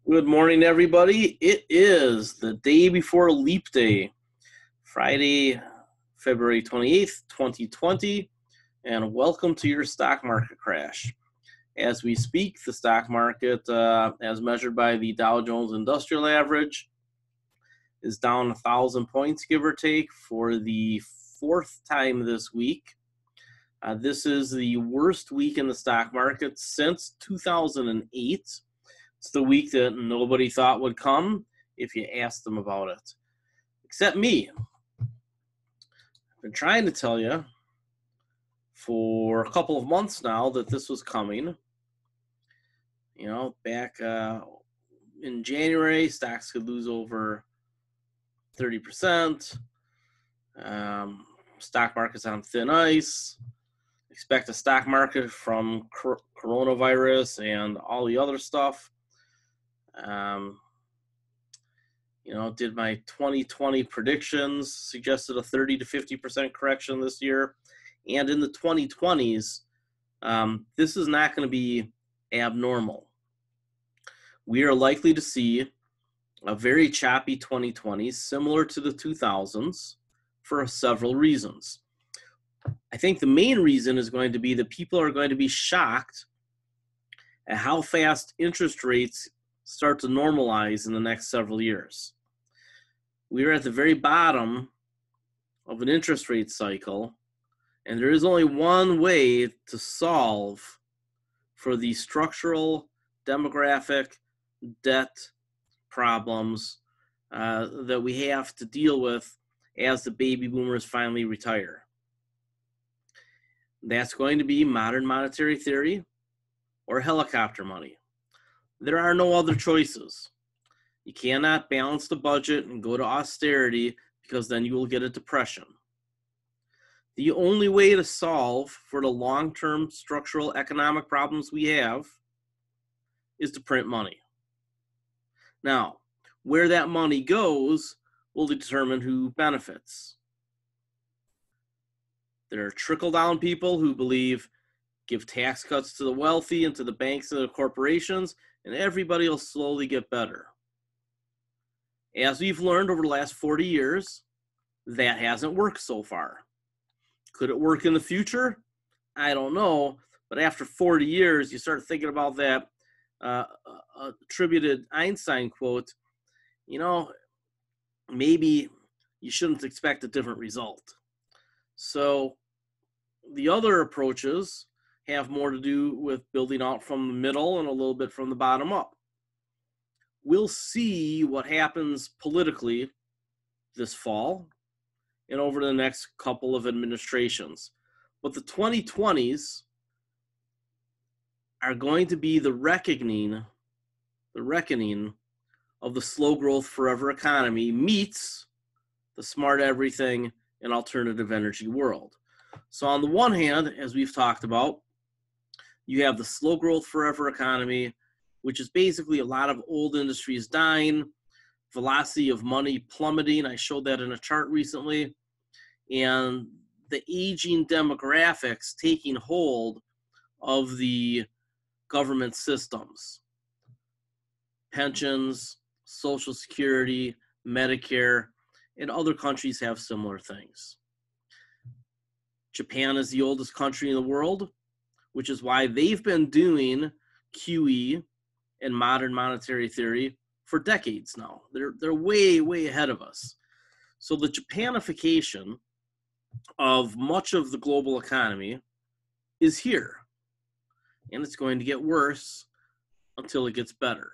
Good morning, everybody. It is the day before Leap Day, Friday, February 28th, 2020, and welcome to your stock market crash. As we speak, the stock market, as measured by the Dow Jones Industrial Average, is down 1,000 points, give or take, for the fourth time this week. This is the worst week in the stock market since 2008. It's the week that nobody thought would come if you asked them about it, except me. I've been trying to tell you for a couple of months now that this was coming. You know, back in January, stocks could lose over 30%. Stock market's on thin ice. Expect a stock market from coronavirus and all the other stuff. Did my 2020 predictions, suggested a 30 to 50% correction this year. And in the 2020s, this is not going to be abnormal. We are likely to see a very choppy 2020s, similar to the 2000s, for several reasons. I think the main reason is going to be that people are going to be shocked at how fast interest rates start to normalize in the next several years. We are at the very bottom of an interest rate cycle, and there is only one way to solve for the structural, demographic, debt problems that we have to deal with as the baby boomers finally retire. That's going to be modern monetary theory or helicopter money. There are no other choices. You cannot balance the budget and go to austerity because then you will get a depression. The only way to solve for the long-term structural economic problems we have is to print money. Now, where that money goes will determine who benefits. There are trickle-down people who believe give tax cuts to the wealthy and to the banks and the corporations, and everybody will slowly get better. As we've learned over the last 40 years, that hasn't worked so far. Could it work in the future? I don't know, but after 40 years, you start thinking about that attributed Einstein quote, maybe you shouldn't expect a different result. So the other approaches have more to do with building out from the middle and a little bit from the bottom up. We'll see what happens politically this fall and over the next couple of administrations. But the 2020s are going to be the reckoning of the slow growth forever economy meets the smart everything and alternative energy world. So on the one hand, as we've talked about, you have the slow growth forever economy, which is basically a lot of old industries dying, velocity of money plummeting. I showed that in a chart recently. And the aging demographics taking hold of the government systems. Pensions, Social Security, Medicare, and other countries have similar things. Japan is the oldest country in the world, which is why they've been doing QE and modern monetary theory for decades now. They're way, way ahead of us. So the Japanification of much of the global economy is here. And it's going to get worse until it gets better.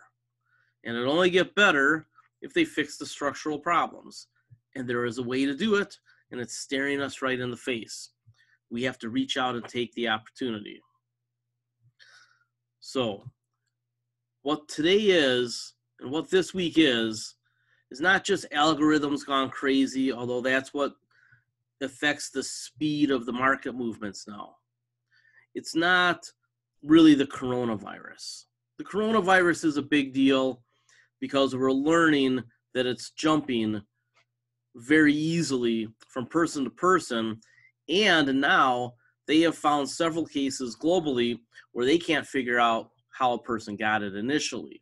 And it'll only get better if they fix the structural problems. And there is a way to do it, and it's staring us right in the face. We have to reach out and take the opportunity. So what today is, and what this week is not just algorithms gone crazy, although that's what affects the speed of the market movements now. It's not really the coronavirus. The coronavirus is a big deal because we're learning that it's jumping very easily from person to person, and now they have found several cases globally where they can't figure out how a person got it initially.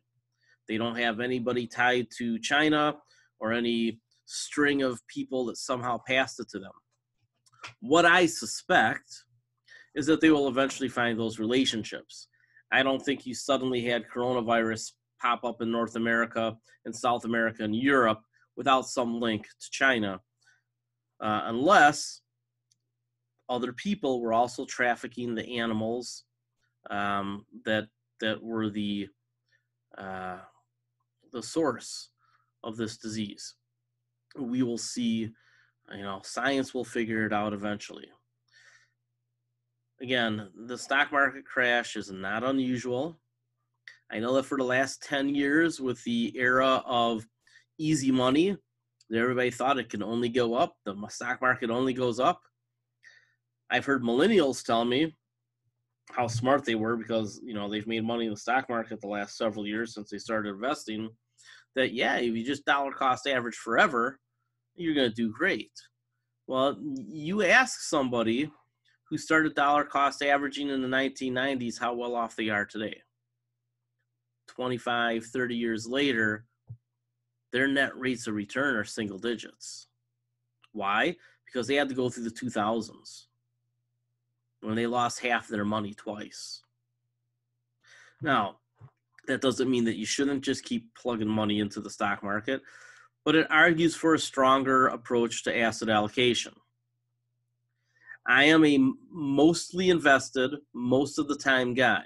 They don't have anybody tied to China or any string of people that somehow passed it to them. What I suspect is that they will eventually find those relationships. I don't think you suddenly had coronavirus pop up in North America and South America and Europe without some link to China, unless other people were also trafficking the animals that were the source of this disease. We will see, science will figure it out eventually. Again, the stock market crash is not unusual. I know that for the last 10 years, with the era of easy money, everybody thought it can only go up. The stock market only goes up. I've heard millennials tell me how smart they were because, they've made money in the stock market the last several years since they started investing, that, yeah, if you just dollar cost average forever, you're going to do great. Well, you ask somebody who started dollar cost averaging in the 1990s how well off they are today. 25, 30 years later, their net rates of return are single digits. Why? Because they had to go through the 2000s when they lost half their money twice. Now, that doesn't mean that you shouldn't just keep plugging money into the stock market, but it argues for a stronger approach to asset allocation. I am a mostly invested, most of the time guy.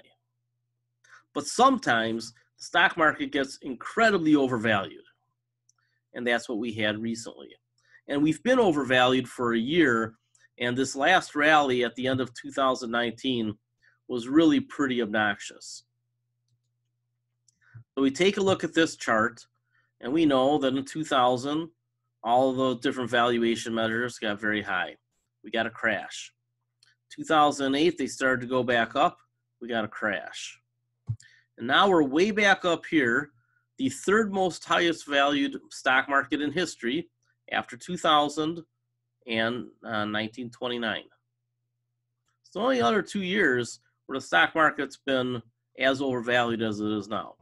But sometimes the stock market gets incredibly overvalued. And that's what we had recently. And we've been overvalued for a year. And this last rally at the end of 2019 was really pretty obnoxious. So we take a look at this chart, and we know that in 2000, all of the different valuation measures got very high. We got a crash. 2008, they started to go back up. We got a crash. And now we're way back up here, the third most highest valued stock market in history after 2000 and 1929. It's the only other 2 years where the stock market's been as overvalued as it is now.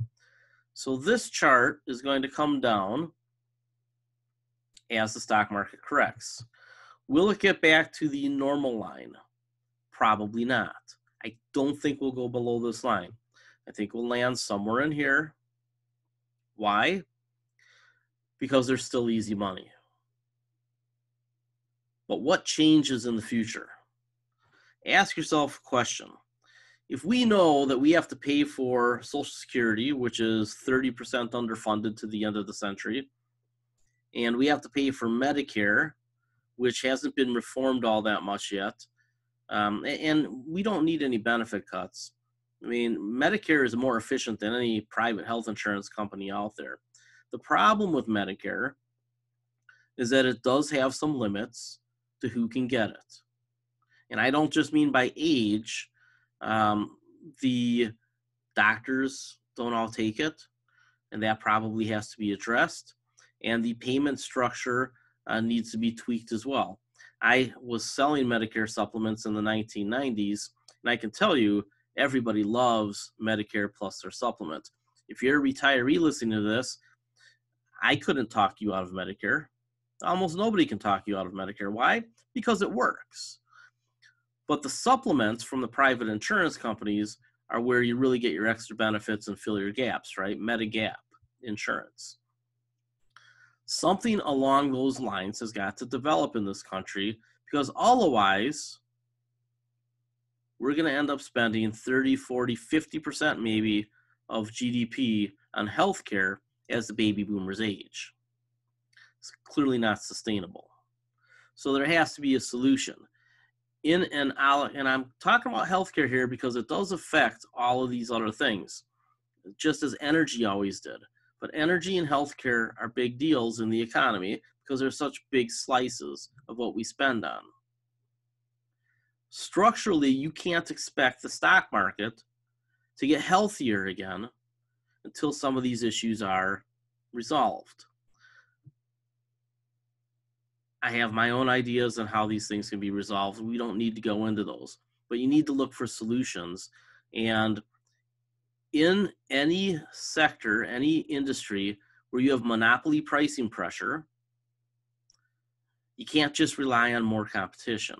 So this chart is going to come down as the stock market corrects. Will it get back to the normal line? Probably not. I don't think we'll go below this line. I think we'll land somewhere in here. Why? Because there's still easy money. But what changes in the future? Ask yourself a question. If we know that we have to pay for Social Security, which is 30% underfunded to the end of the century, and we have to pay for Medicare, which hasn't been reformed all that much yet, and we don't need any benefit cuts. I mean, Medicare is more efficient than any private health insurance company out there. The problem with Medicare is that it does have some limits to who can get it. And I don't just mean by age. The doctors don't all take it, and that probably has to be addressed. And the payment structure needs to be tweaked as well. I was selling Medicare supplements in the 1990s, and I can tell you, everybody loves Medicare plus their supplement. If you're a retiree listening to this, I couldn't talk you out of Medicare. Almost nobody can talk you out of Medicare. Why? Because it works. But the supplements from the private insurance companies are where you really get your extra benefits and fill your gaps, right? Medigap insurance. Something along those lines has got to develop in this country, because otherwise we're going to end up spending 30, 40, 50% maybe of GDP on healthcare as the baby boomers age. It's clearly not sustainable. So there has to be a solution. And I'm talking about healthcare here because it does affect all of these other things, just as energy always did. But energy and healthcare are big deals in the economy because they're such big slices of what we spend on. Structurally, you can't expect the stock market to get healthier again until some of these issues are resolved. I have my own ideas on how these things can be resolved. We don't need to go into those, but you need to look for solutions. And in any sector, any industry where you have monopoly pricing pressure, you can't just rely on more competition.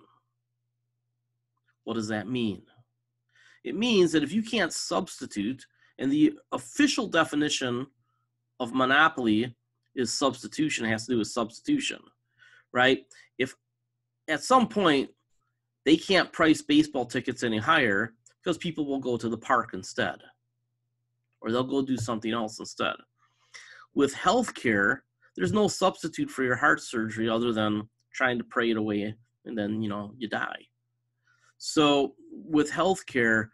What does that mean? It means that if you can't substitute, and the official definition of monopoly is substitution, it has to do with substitution, right? If at some point they can't price baseball tickets any higher because people will go to the park instead, or they'll go do something else instead. With healthcare, there's no substitute for your heart surgery other than trying to pray it away and then, you die. So with healthcare,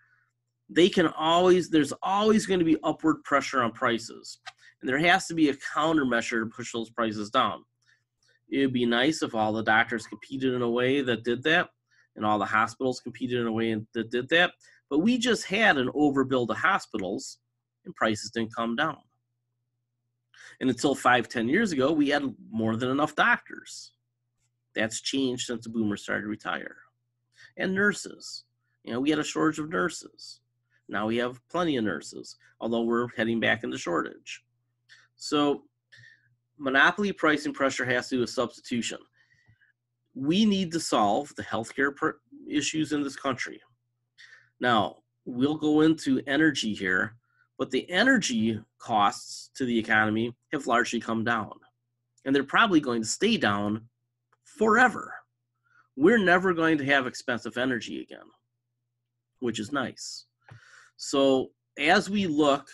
there's always going to be upward pressure on prices. And there has to be a countermeasure to push those prices down. It would be nice if all the doctors competed in a way that did that, and all the hospitals competed in a way that did that. But we just had an overbuild of hospitals, and prices didn't come down. And until 5-10 years ago, we had more than enough doctors. That's changed since the boomers started to retire. And nurses. We had a shortage of nurses. Now we have plenty of nurses, although we're heading back into shortage. So monopoly pricing pressure has to do with substitution. We need to solve the healthcare issues in this country. Now, we'll go into energy here, but the energy costs to the economy have largely come down, and they're probably going to stay down forever. We're never going to have expensive energy again, which is nice. So as we look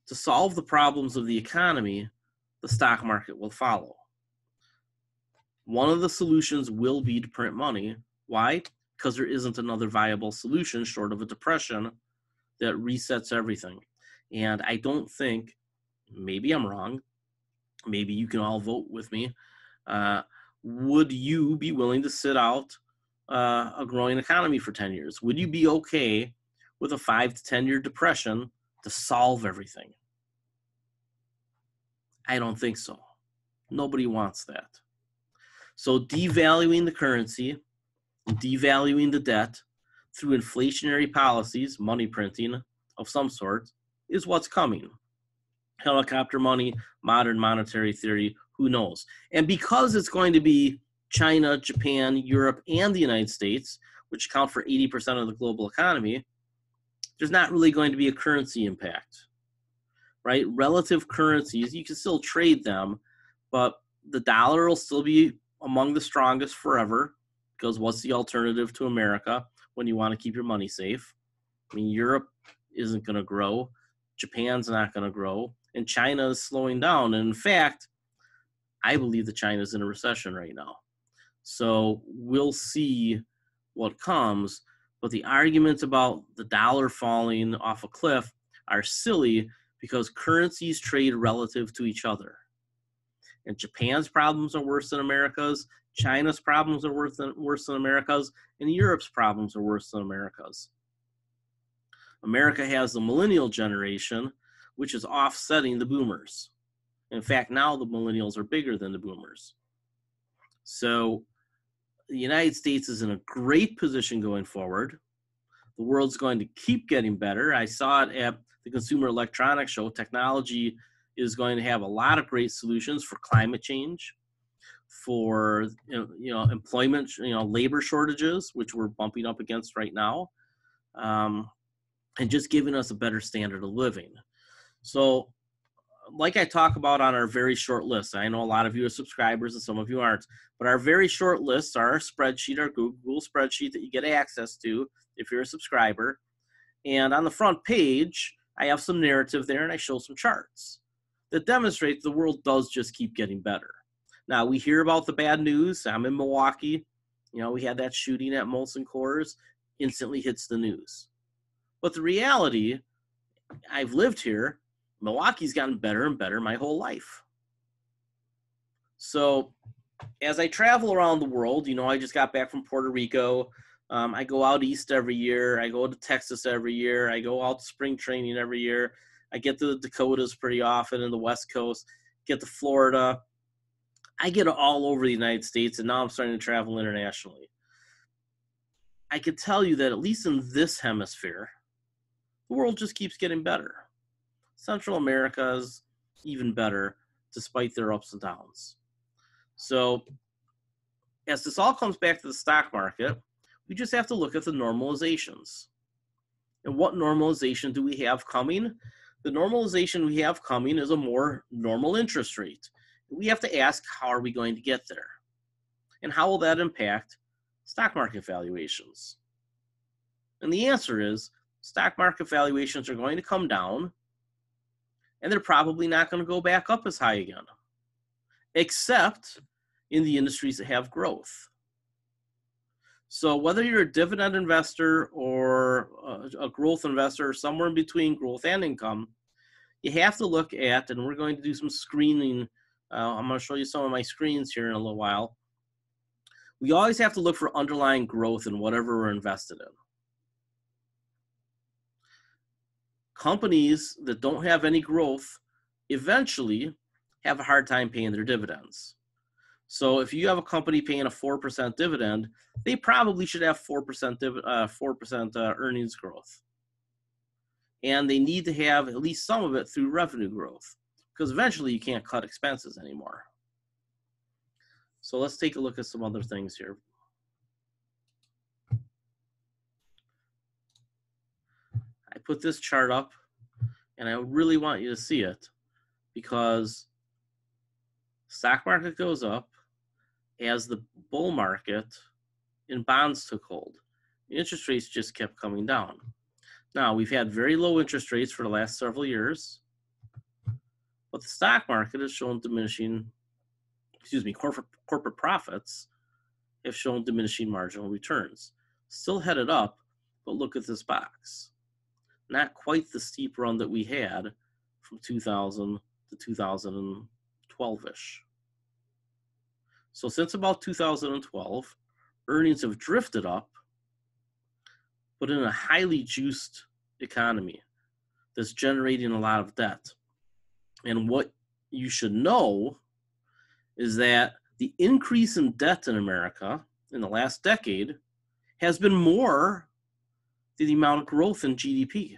to solve the problems of the economy, the stock market will follow. One of the solutions will be to print money. Why? Because there isn't another viable solution short of a depression that resets everything. And I don't think, maybe I'm wrong, maybe you can all vote with me, would you be willing to sit out a growing economy for 10 years? Would you be okay with a 5 to 10 year depression to solve everything? I don't think so. Nobody wants that. So devaluing the currency, devaluing the debt through inflationary policies, money printing of some sort, is what's coming. Helicopter money, modern monetary theory, who knows? And because it's going to be China, Japan, Europe, and the United States, which account for 80% of the global economy, there's not really going to be a currency impact, right? Relative currencies, you can still trade them, but the dollar will still be among the strongest forever, because what's the alternative to America when you want to keep your money safe? I mean, Europe isn't going to grow, Japan's not going to grow, and China is slowing down. And in fact, I believe that China's in a recession right now. So we'll see what comes, but the arguments about the dollar falling off a cliff are silly because currencies trade relative to each other. And Japan's problems are worse than America's, China's problems are worse than America's, and Europe's problems are worse than America's. America has the millennial generation, which is offsetting the boomers. In fact, now the millennials are bigger than the boomers. So the United States is in a great position going forward. The world's going to keep getting better. I saw it at the Consumer Electronics Show. Technology is going to have a lot of great solutions for climate change, for employment, labor shortages, which we're bumping up against right now, and just giving us a better standard of living. So, like I talk about on our very short list, I know a lot of you are subscribers and some of you aren't, but our very short lists are our spreadsheet, our Google spreadsheet that you get access to if you're a subscriber. And on the front page, I have some narrative there and I show some charts that demonstrate the world does just keep getting better. Now, we hear about the bad news. I'm in Milwaukee. We had that shooting at Molson Coors, instantly hits the news. But the reality, I've lived here, Milwaukee's gotten better and better my whole life. So as I travel around the world, I just got back from Puerto Rico. I go out east every year. I go to Texas every year. I go out to spring training every year. I get to the Dakotas pretty often and the West Coast, get to Florida. I get all over the United States, and now I'm starting to travel internationally. I could tell you that at least in this hemisphere, the world just keeps getting better. Central America is even better despite their ups and downs. So as this all comes back to the stock market, we just have to look at the normalizations. And what normalization do we have coming? The normalization we have coming is a more normal interest rate. We have to ask, how are we going to get there? And how will that impact stock market valuations? And the answer is stock market valuations are going to come down, and they're probably not going to go back up as high again, except in the industries that have growth. So whether you're a dividend investor or a growth investor, or somewhere in between growth and income, you have to look at, and we're going to do some screening. I'm going to show you some of my screens here in a little while. We always have to look for underlying growth in whatever we're invested in. Companies that don't have any growth eventually have a hard time paying their dividends. So if you have a company paying a 4% dividend, they probably should have 4% earnings growth. And they need to have at least some of it through revenue growth, because eventually you can't cut expenses anymore. So let's take a look at some other things here. I put this chart up, and I really want you to see it, because stock market goes up as the bull market in bonds took hold. Interest rates just kept coming down. Now, we've had very low interest rates for the last several years, but the stock market has shown diminishing, corporate profits have shown diminishing marginal returns. Still headed up, but look at this box. Not quite the steep run that we had from 2000 to 2012-ish. So since about 2012, earnings have drifted up, but in a highly juiced economy that's generating a lot of debt. And what you should know is that the increase in debt in America in the last decade has been more than the amount of growth in GDP.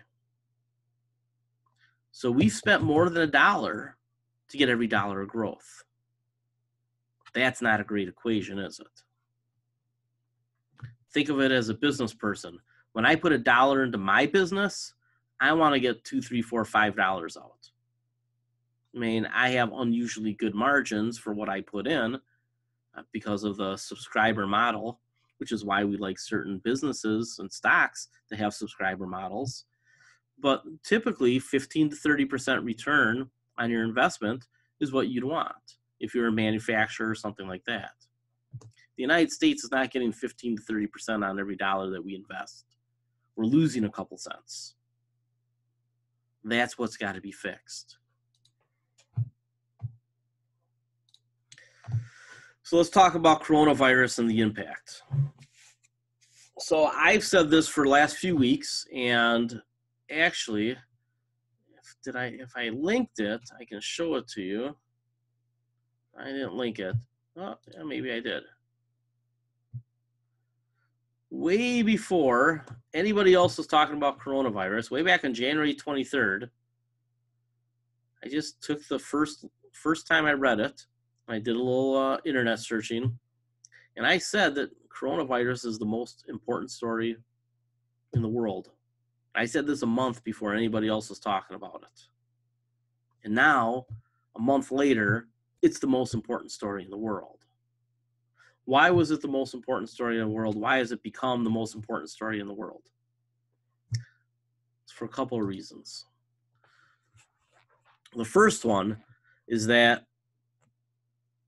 So we've spent more than $1 to get every dollar of growth. That's not a great equation, is it? Think of it as a business person. When I put $1 into my business, I want to get $2, $3, $4, $5 out. I mean, I have unusually good margins for what I put in because of the subscriber model, which is why we like certain businesses and stocks to have subscriber models. But typically 15 to 30% return on your investment is what you'd want if you're a manufacturer or something like that. The United States is not getting 15 to 30% on every dollar that we invest. We're losing a couple cents. That's what's got to be fixed. So let's talk about coronavirus and the impact. So I've said this for the last few weeks, and actually, if I linked it, I can show it to you. I didn't link it. Oh, yeah, maybe I did. Way before anybody else was talking about coronavirus, way back on January 23rd, I just took the first time I read it. I did a little internet searching, and I said that coronavirus is the most important story in the world. I said this a month before anybody else was talking about it. And now, a month later, it's the most important story in the world. Why was it the most important story in the world? Why has it become the most important story in the world? It's for a couple of reasons. The first one is that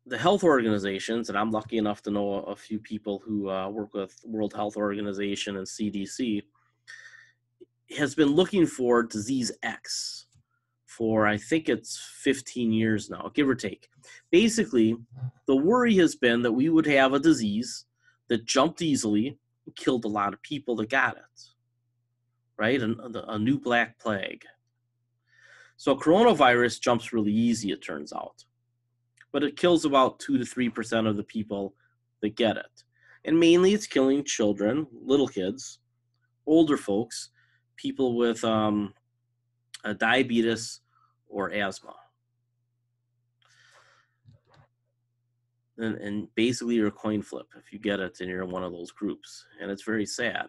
the health organizations, and I'm lucky enough to know a few people who work with World Health Organization and CDC, has been looking for disease X for, I think it's 15 years now, give or take. Basically, the worry has been that we would have a disease that jumped easily and killed a lot of people that got it, right? A new black plague. So coronavirus jumps really easy, it turns out. But it kills about 2 to 3% of the people that get it. And mainly it's killing children, little kids, older folks, people with diabetes or asthma. And basically you're a coin flip if you get it and you're in one of those groups. And it's very sad.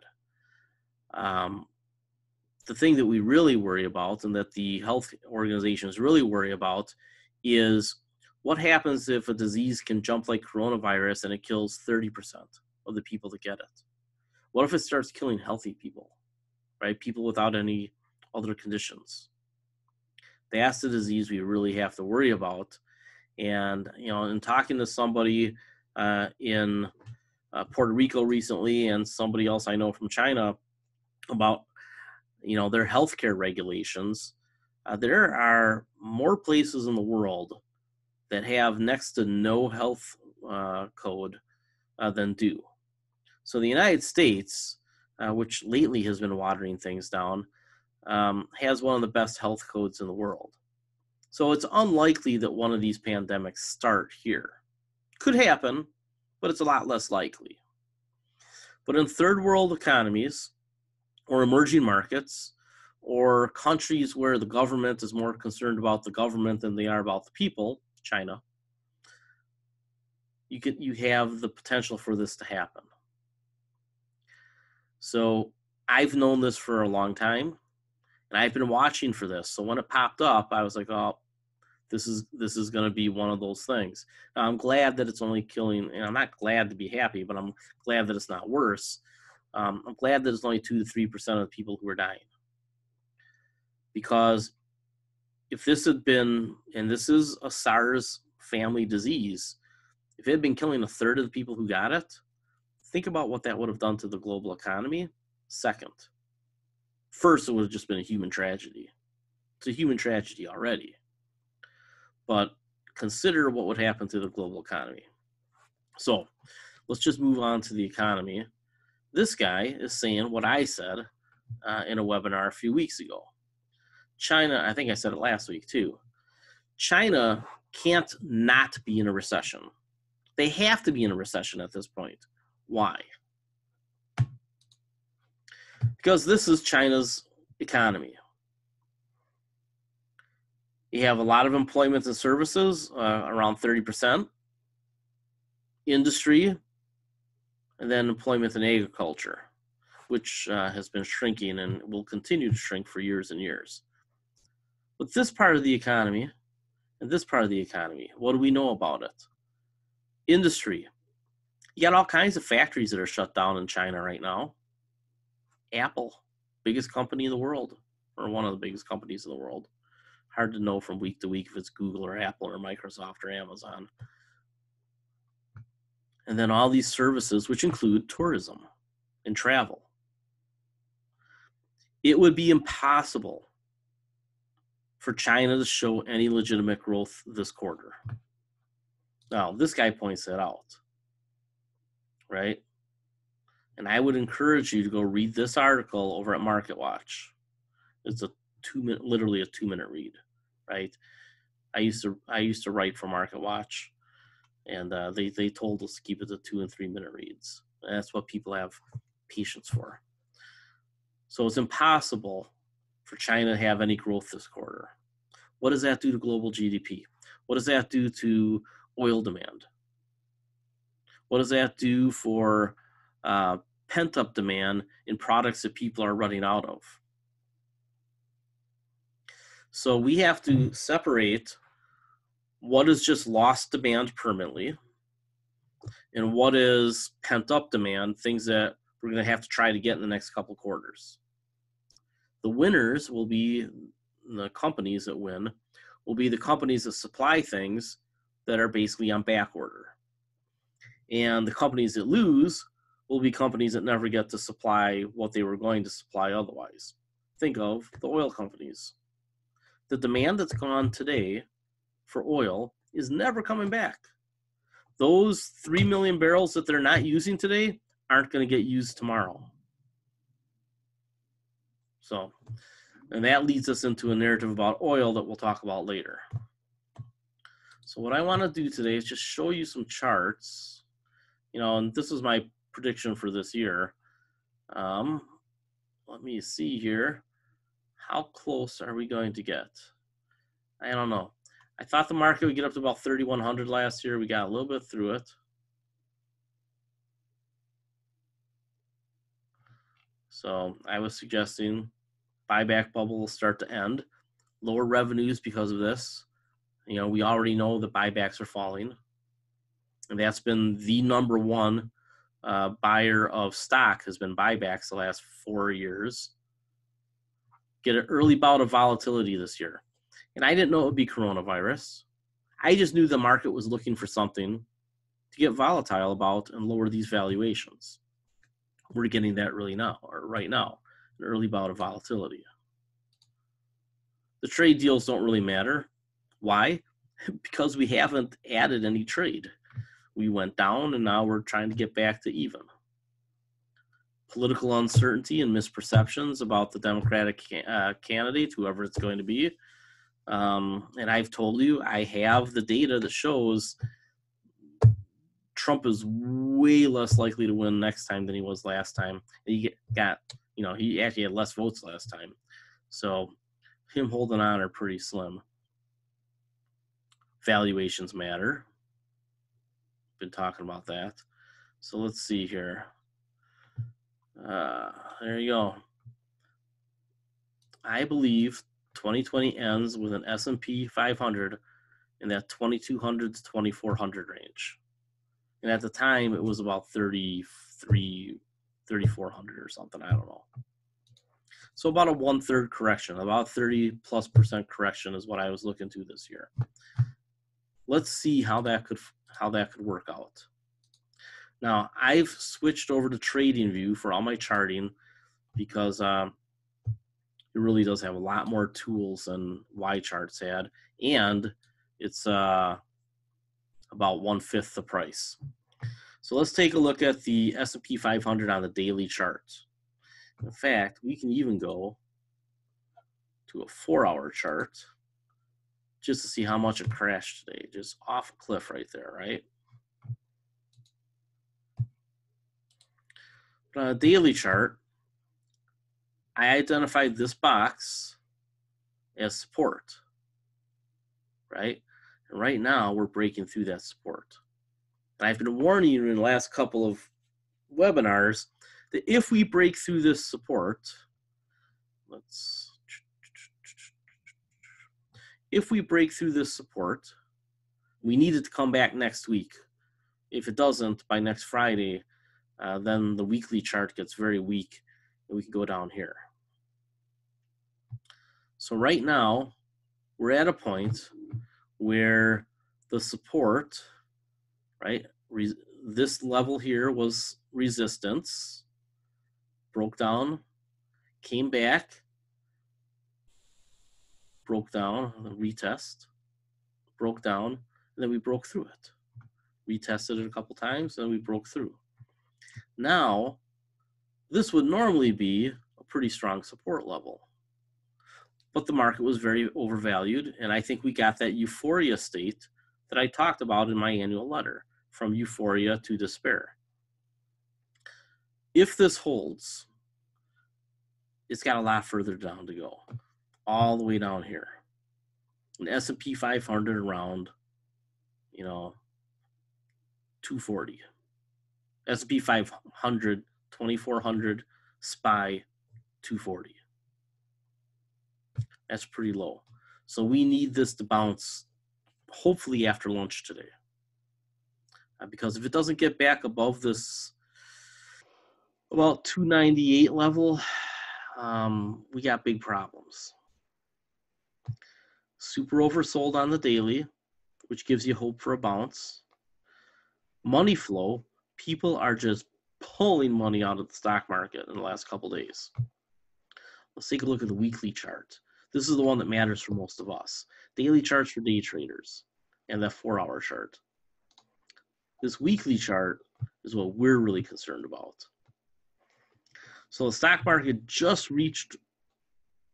The thing that we really worry about and that the health organizations really worry about is what happens if a disease can jump like coronavirus and it kills 30% of the people that get it? What if it starts killing healthy people, right? People without any other conditions. That's the disease we really have to worry about. And, in talking to somebody in Puerto Rico recently and somebody else I know from China about, their healthcare regulations, there are more places in the world that have next to no health code than do. So the United States, which lately has been watering things down, has one of the best health codes in the world. So it's unlikely that one of these pandemics start here. Could happen, but it's a lot less likely. But in third world economies or emerging markets or countries where the government is more concerned about the government than they are about the people, China, you have the potential for this to happen. So I've known this for a long time, and I've been watching for this. So when it popped up, I was like, oh, this is going to be one of those things. Now, I'm glad that it's only killing, and I'm not glad to be happy, but I'm glad that it's not worse. I'm glad that it's only 2 to 3% of the people who are dying. Because if this had been, and this is a SARS family disease, if it had been killing a third of the people who got it, think about what that would have done to the global economy. Second. First, it would have just been a human tragedy. It's a human tragedy already. But consider what would happen to the global economy. So let's just move on to the economy. This guy is saying what I said in a webinar a few weeks ago. China, I think I said it last week too. China can't not be in a recession. They have to be in a recession at this point. Why? Because this is China's economy. You have a lot of employment and services, around 30%, industry, and then employment in agriculture, which has been shrinking and will continue to shrink for years and years. But this part of the economy and this part of the economy, what do we know about it? Industry. You got all kinds of factories that are shut down in China right now. Apple, biggest company in the world, or one of the biggest companies in the world. Hard to know from week to week if it's Google or Apple or Microsoft or Amazon. And then all these services, which include tourism and travel. It would be impossible for China to show any legitimate growth this quarter. Now, this guy points that out, right? And I would encourage you to go read this article over at MarketWatch. It's literally a 2-minute read, right? I used to write for MarketWatch, and they told us to keep it to 2 and 3 minute reads. And that's what people have patience for. So it's impossible for China to have any growth this quarter. What does that do to global GDP? What does that do to oil demand? What does that do for pent-up demand in products that people are running out of? So we have to separate what is just lost demand permanently and what is pent-up demand, things that we're going to have to try to get in the next couple quarters. The winners will be the companies that win, will be the companies that supply things that are basically on back order. And the companies that lose will be companies that never get to supply what they were going to supply otherwise. Think of the oil companies. The demand that's gone today for oil is never coming back. Those 3 million barrels that they're not using today aren't going to get used tomorrow. So, and that leads us into a narrative about oil that we'll talk about later. So what I want to do today is just show you some charts, and this is my prediction for this year. let me see here. How close are we going to get? I don't know. I thought the market would get up to about 3,100 last year. We got a little bit through it. So I was suggesting buyback bubble will start to end. Lower revenues because of this. You know, we already know that buybacks are falling. And that's been the number one buyer of stock has been buybacks the last 4 years. Get an early bout of volatility this year. And I didn't know it would be coronavirus. I just knew the market was looking for something to get volatile about and lower these valuations. We're getting that right now, an early bout of volatility. The trade deals don't really matter. Why? Because we haven't added any trade. We went down and now we're trying to get back to even. Political uncertainty and misperceptions about the Democratic candidate, whoever it's going to be. And I've told you, I have the data that shows Trump is way less likely to win next time than he was last time. He actually had less votes last time. So him holding on are pretty slim. Valuations matter. Been talking about that. So let's see here. There you go. I believe 2020 ends with an S&P 500 in that 2,200 to 2,400 range. And at the time, it was about 3,400 or something. I don't know. So about a 1/3 correction, about 30+% correction is what I was looking to this year. Let's see how that could work out. Now, I've switched over to TradingView for all my charting because it really does have a lot more tools than YCharts had, and it's about 1/5 the price. So let's take a look at the S&P 500 on the daily chart. In fact, we can even go to a 4-hour chart just to see how much it crashed today. Just off a cliff right there, right? But on a daily chart, I identified this box as support, right? And right now, we're breaking through that support. And I've been warning you in the last couple of webinars that if we break through this support, if we break through this support, we need it to come back next week. If it doesn't, by next Friday, then the weekly chart gets very weak and we can go down here. So right now, we're at a point where the support, right, this level here was resistance, broke down, came back, broke down, retest, broke down, and then we broke through it. Retested it a couple times, and then we broke through. Now, this would normally be a pretty strong support level. But the market was very overvalued, and I think we got that euphoria state that I talked about in my annual letter, from euphoria to despair. If this holds, it's got a lot further down to go, all the way down here. An S&P 500 around, 240. S&P 500, 2,400, SPY, 240. That's pretty low. So we need this to bounce, hopefully after lunch today. Because if it doesn't get back above this about 298 level, we got big problems. Super oversold on the daily, which gives you hope for a bounce. Money flow, people are just pulling money out of the stock market in the last couple days. Let's take a look at the weekly chart. This is the one that matters for most of us. Daily charts for day traders and that 4-hour chart. This weekly chart is what we're really concerned about. So the stock market just reached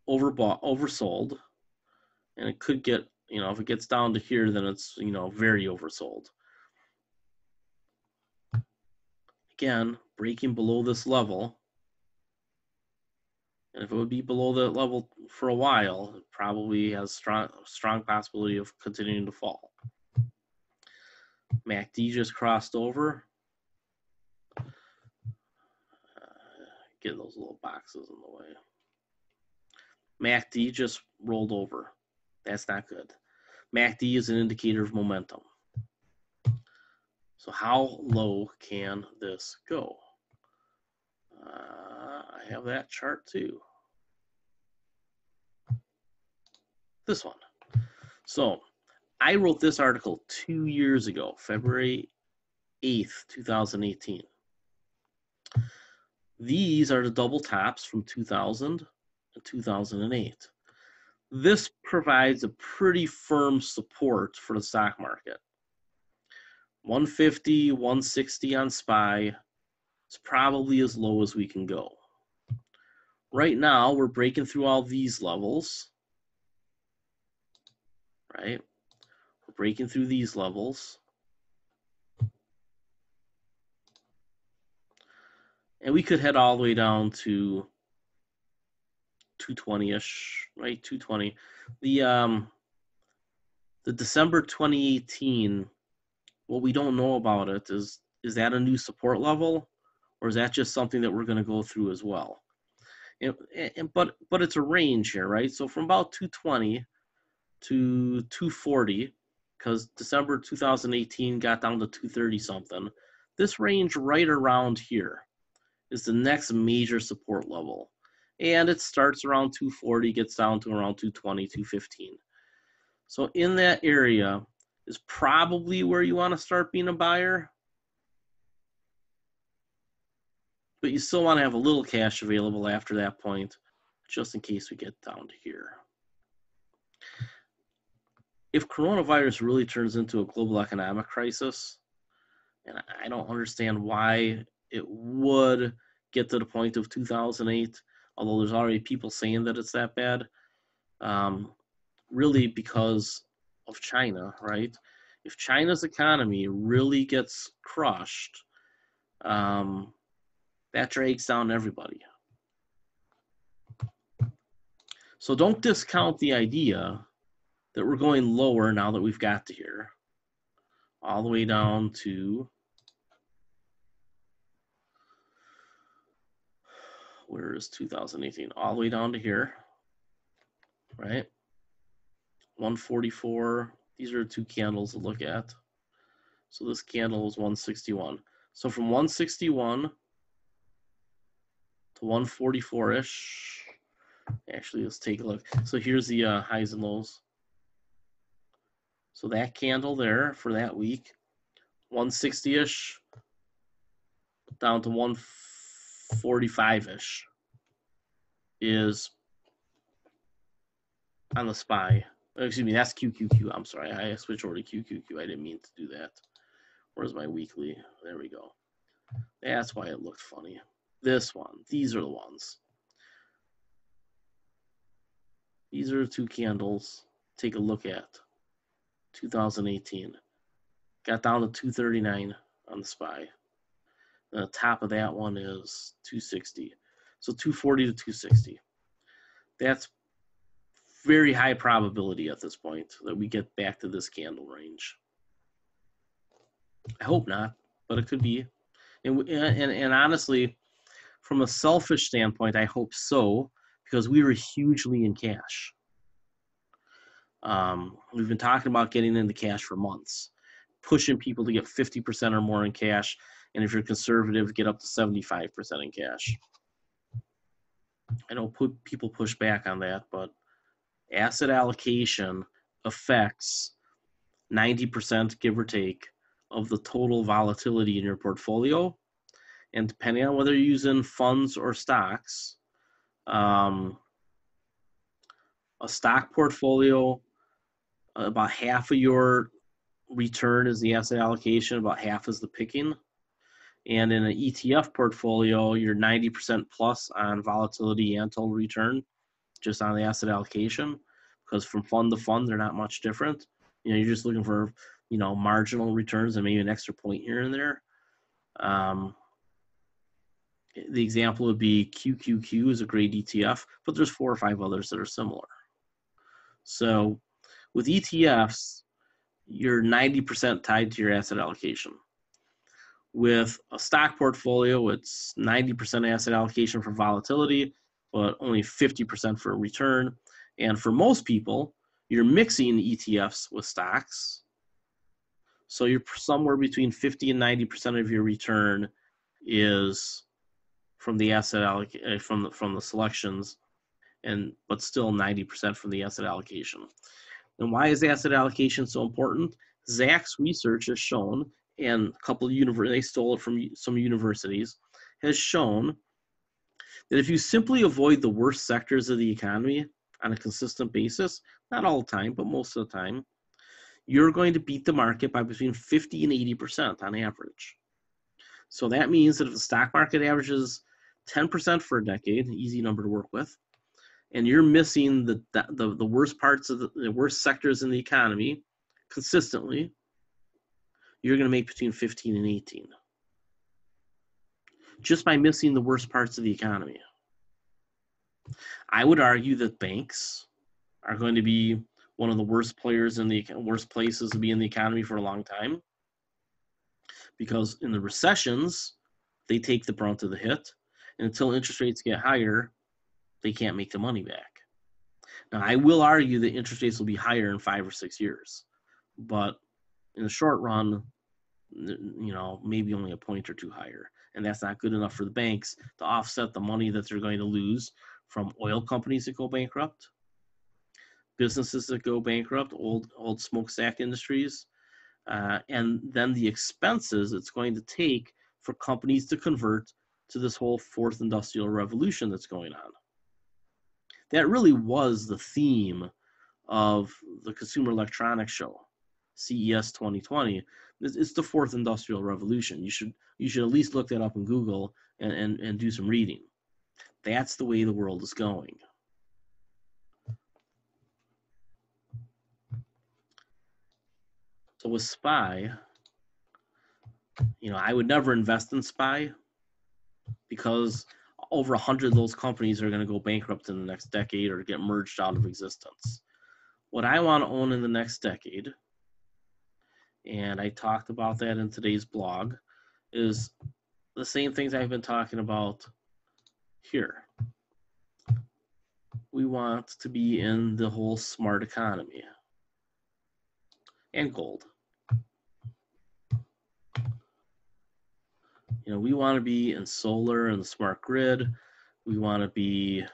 oversold, and it could get, if it gets down to here, then it's, very oversold. Again, breaking below this level And if it would be below that level for a while, it probably has strong possibility of continuing to fall. MACD just crossed over. Get those little boxes in the way. MACD just rolled over. That's not good. MACD is an indicator of momentum. So how low can this go? I have that chart too. This one. So I wrote this article 2 years ago, February 8th, 2018. These are the double tops from 2000 and 2008. This provides a pretty firm support for the stock market. 150, 160 on SPY is probably as low as we can go. Right now, we're breaking through all these levels, right? We're breaking through these levels. And we could head all the way down to 220-ish, right? 220. The December 2018, what we don't know about it is that a new support level, or is that just something that we're going to go through as well? But it's a range here, right? So from about 220 to 240, because December 2018 got down to 230 something. This range right around here is the next major support level. And it starts around 240, gets down to around 220, 215. So in that area is probably where you want to start being a buyer. But you still want to have a little cash available after that point, just in case we get down to here. If coronavirus really turns into a global economic crisis, and I don't understand why it would get to the point of 2008, although there's already people saying that it's that bad, really because of China, right? If China's economy really gets crushed, that drags down everybody. So don't discount the idea that we're going lower now that we've got to here, all the way down to, where is 2018? All the way down to here, right? 144. These are 2 candles to look at. So this candle is 161. So from 161 to 144-ish. Actually, let's take a look. So here's the highs and lows. So that candle there for that week, 160-ish down to 145-ish is on the SPY. Excuse me, that's QQQ. I'm sorry, I switched over to QQQ. I didn't mean to do that. Where's my weekly? There we go. That's why it looked funny. This one. These are the ones. These are the 2 candles. Take a look at 2018. Got down to 239 on the SPY. The top of that one is 260. So 240 to 260. That's very high probability at this point that we get back to this candle range. I hope not, but it could be. And honestly, from a selfish standpoint, I hope so, because we were hugely in cash. We've been talking about getting into cash for months, pushing people to get 50% or more in cash, and if you're conservative, get up to 75% in cash. I know people push back on that, but asset allocation affects 90%, give or take, of the total volatility in your portfolio. And depending on whether you're using funds or stocks, a stock portfolio, about half of your return is the asset allocation, about half is the picking. And in an ETF portfolio, you're 90% plus on volatility and total return, just on the asset allocation, because from fund to fund, they're not much different. You're just looking for, marginal returns and maybe an extra point here and there. The example would be QQQ is a great ETF, but there's 4 or 5 others that are similar. So with ETFs, you're 90% tied to your asset allocation. With a stock portfolio, it's 90% asset allocation for volatility, but only 50% for return. And for most people, you're mixing ETFs with stocks. So you're somewhere between 50 and 90% of your return is from the asset from the selections, but still 90% from the asset allocation. And why is asset allocation so important? Zacks research has shown, and a couple of they stole it from some universities, has shown that if you simply avoid the worst sectors of the economy on a consistent basis, not all the time, but most of the time, you're going to beat the market by between 50 and 80% on average. So that means that if the stock market averages 10% for a decade, an easy number to work with, and you're missing the worst parts of the worst sectors in the economy consistently, you're going to make between 15 and 18 just by missing the worst parts of the economy. I would argue that banks are going to be one of the worst places to be in the economy for a long time, because in the recessions, they take the brunt of the hit, and until interest rates get higher, they can't make the money back. Now, I will argue that interest rates will be higher in 5 or 6 years, but in the short run, maybe only a point or two higher, and that's not good enough for the banks to offset the money that they're going to lose from oil companies that go bankrupt, businesses that go bankrupt, old smokestack industries, and then the expenses it's going to take for companies to convert to this whole fourth industrial revolution that's going on. That really was the theme of the Consumer Electronics Show, CES 2020. It's the fourth industrial revolution. You should at least look that up in Google and do some reading. That's the way the world is going. So with SPY, I would never invest in SPY because over 100 of those companies are going to go bankrupt in the next decade or get merged out of existence. What I want to own in the next decade, and I talked about that in today's blog, is the same things I've been talking about here. We want to be in the whole smart economy and gold. We want to be in solar and the smart grid. We want to be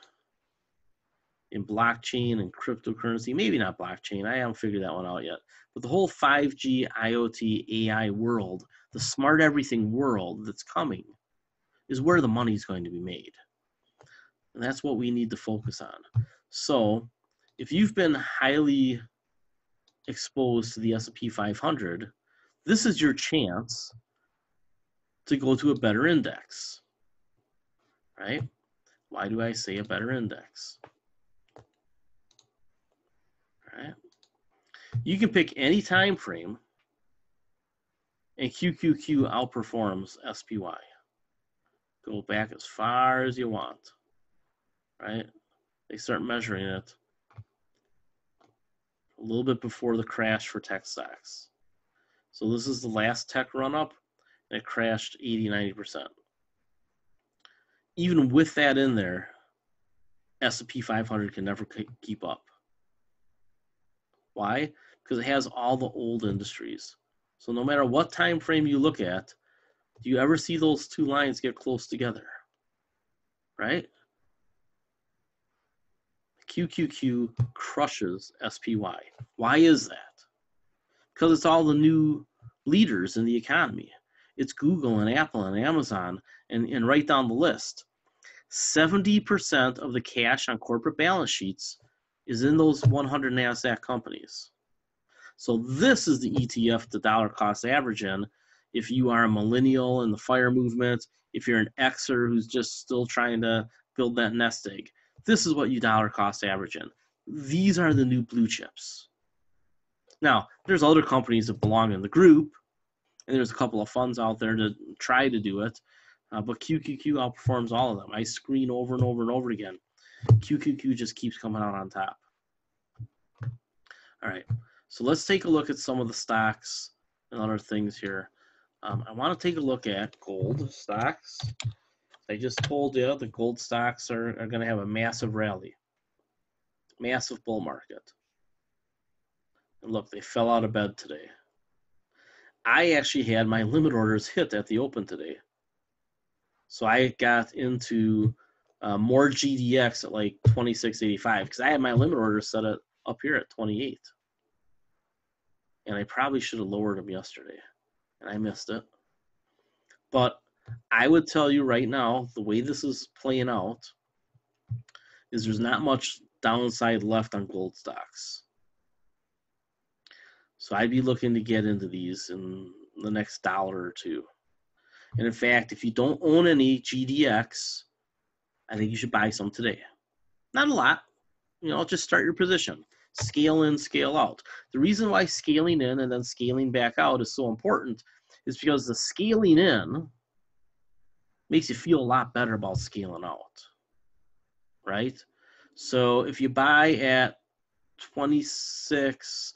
in blockchain and cryptocurrency. Maybe not blockchain. I haven't figured that one out yet. But the whole 5G, IoT, AI world, the smart everything world that's coming, is where the money's going to be made. And that's what we need to focus on. So if you've been highly exposed to the S&P 500, this is your chance to go to a better index, right? Why do I say a better index? Right? You can pick any time frame, and QQQ outperforms SPY. Go back as far as you want, right? They start measuring it a little bit before the crash for tech stocks. So this is the last tech run up, and it crashed 80-90%. Even with that in there, S&P 500 can never keep up. Why? Because it has all the old industries. So no matter what time frame you look at, do you ever see those two lines get close together? Right? QQQ crushes SPY. Why is that? Because it's all the new leaders in the economy. It's Google and Apple and Amazon and right down the list. 70% of the cash on corporate balance sheets is in those 100 NASDAQ companies. So this is the ETF to dollar cost average in. If you are a millennial in the FIRE movement, if you're an Xer who's just still trying to build that nest egg, this is what you dollar cost average in. These are the new blue chips. Now, there's other companies that belong in the group, and there's a couple of funds out there to try to do it. But QQQ outperforms all of them. I screen over and over and over again. QQQ just keeps coming out on top. All right, so let's take a look at some of the stocks and other things here. I want to take a look at gold stocks. I just told you the gold stocks are going to have a massive rally, massive bull market. And look, they fell out of bed today. I actually had my limit orders hit at the open today. So I got into more GDX at like 26.85 because I had my limit orders set up here at 28. And I probably should have lowered them yesterday. And I missed it. But I would tell you right now, the way this is playing out is there's not much downside left on gold stocks. So I'd be looking to get into these in the next dollar or two. And in fact, if you don't own any GDX, I think you should buy some today. Not a lot. Just start your position. Scale in, scale out. The reason why scaling in and then scaling back out is so important is because the scaling in makes you feel a lot better about scaling out, right? So if you buy at 26,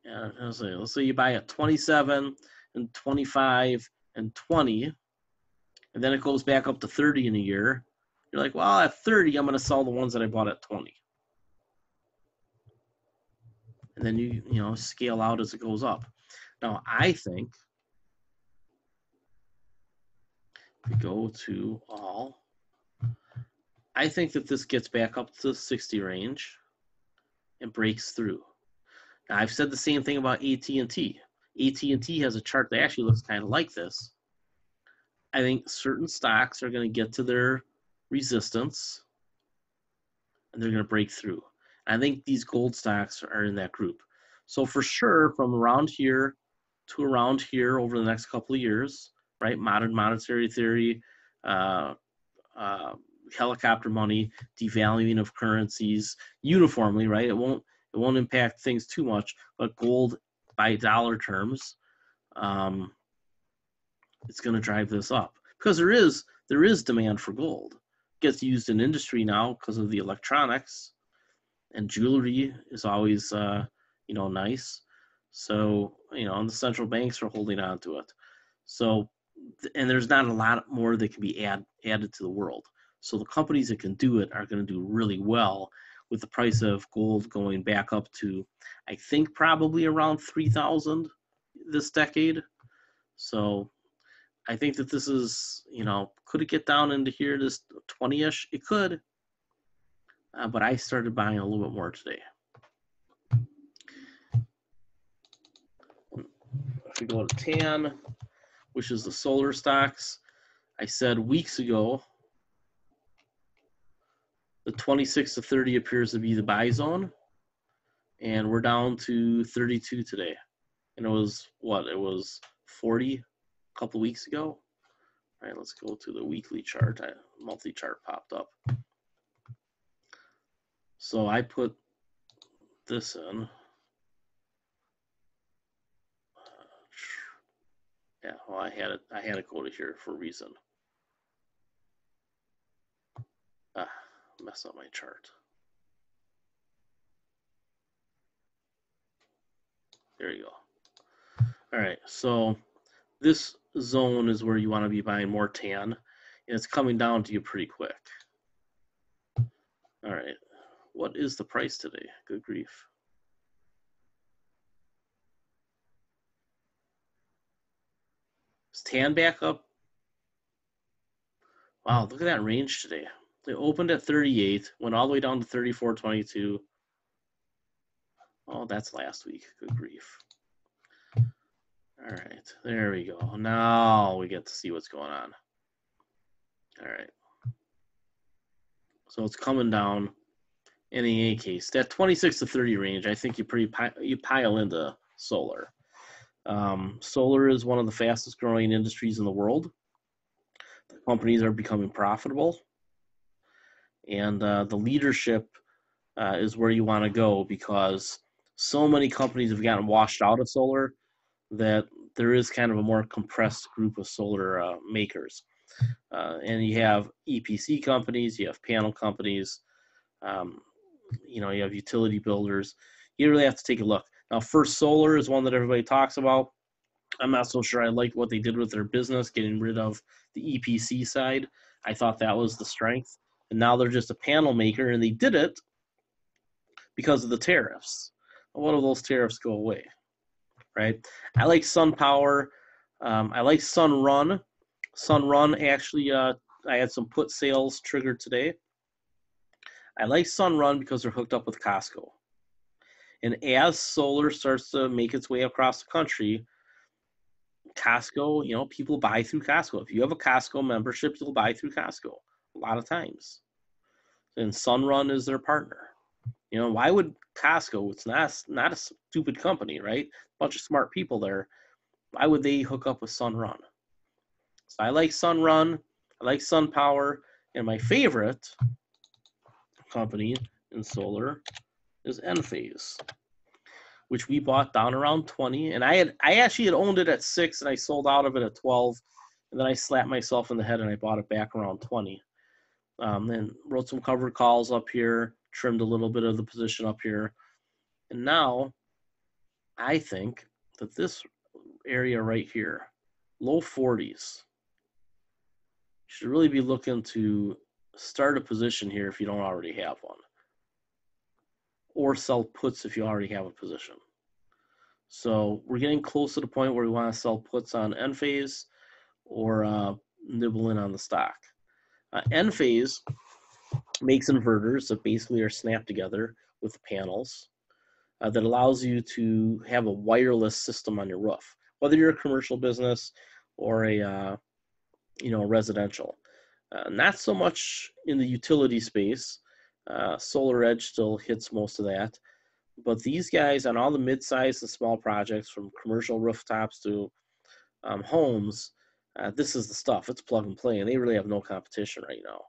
let's say you buy at 27 and 25 and 20, and then it goes back up to 30 in a year, you're like, well, at 30, I'm going to sell the ones that I bought at 20. And then you scale out as it goes up. Now, I think we go to all. I think that this gets back up to the 60 range and breaks through. Now, I've said the same thing about AT&T. AT&T has a chart that actually looks kind of like this. I think certain stocks are going to get to their resistance and they're going to break through. I think these gold stocks are in that group. So for sure, from around here to around here over the next couple of years, right? Modern monetary theory, helicopter money, devaluing of currencies uniformly, right? It won't impact things too much, but gold by dollar terms, it's going to drive this up because there is demand for gold. It gets used in industry now because of the electronics, and jewelry is always nice. So and the central banks are holding on to it. So, and there's not a lot more that can be added to the world. So the companies that can do it are going to do really well with the price of gold going back up to, I think, probably around 3,000 this decade. So I think that this is, could it get down into here, this 20-ish? It could. But I started buying a little bit more today. If we go to TAN, which is the solar stocks, I said weeks ago, the 26 to 30 appears to be the buy zone, and we're down to 32 today. And it was what? It was 40 a couple weeks ago. All right, let's go to the weekly chart. Monthly chart popped up. So I put this in. Yeah, well, I had it go to here for a reason. Mess up my chart. There you go. All right, so this zone is where you want to be buying more TAN, and it's coming down to you pretty quick. All right, what is the price today? Good grief. Is TAN back up? Wow, look at that range today. They opened at 38, went all the way down to 34.22. Oh, that's last week. Good grief. All right, there we go. Now we get to see what's going on. All right. So it's coming down. In any case, that 26 to 30 range, I think you pile into solar. Solar is one of the fastest growing industries in the world. The companies are becoming profitable. And the leadership is where you want to go because so many companies have gotten washed out of solar that there is kind of a more compressed group of solar makers. And you have EPC companies, you have panel companies, you have utility builders. You really have to take a look. Now, First Solar is one that everybody talks about. I'm not so sure I like what they did with their business, getting rid of the EPC side. I thought that was the strength. And now they're just a panel maker, and they did it because of the tariffs. What if those tariffs go away, right? I like SunPower. I like Sunrun. Sunrun, actually, I had some put sales triggered today. I like Sunrun because they're hooked up with Costco. And as solar starts to make its way across the country, Costco, people buy through Costco. If you have a Costco membership, you'll buy through Costco a lot of times. And Sunrun is their partner. Why would Costco, it's not a stupid company, right? A bunch of smart people there. Why would they hook up with Sunrun? So I like Sunrun. I like SunPower. And my favorite company in solar is Enphase, which we bought down around 20. And I actually had owned it at 6, and I sold out of it at 12. And then I slapped myself in the head, and I bought it back around 20. And wrote some covered calls up here, trimmed a little bit of the position up here. And now I think that this area right here, low 40s, should really be looking to start a position here if you don't already have one, or sell puts if you already have a position. So we're getting close to the point where we want to sell puts on Enphase or nibble in on the stock. Enphase makes inverters that basically are snapped together with panels that allows you to have a wireless system on your roof, whether you're a commercial business or a residential. Not so much in the utility space. Solar Edge still hits most of that. But these guys on all the mid-sized and small projects, from commercial rooftops to homes, this is the stuff. It's plug and play, and they really have no competition right now.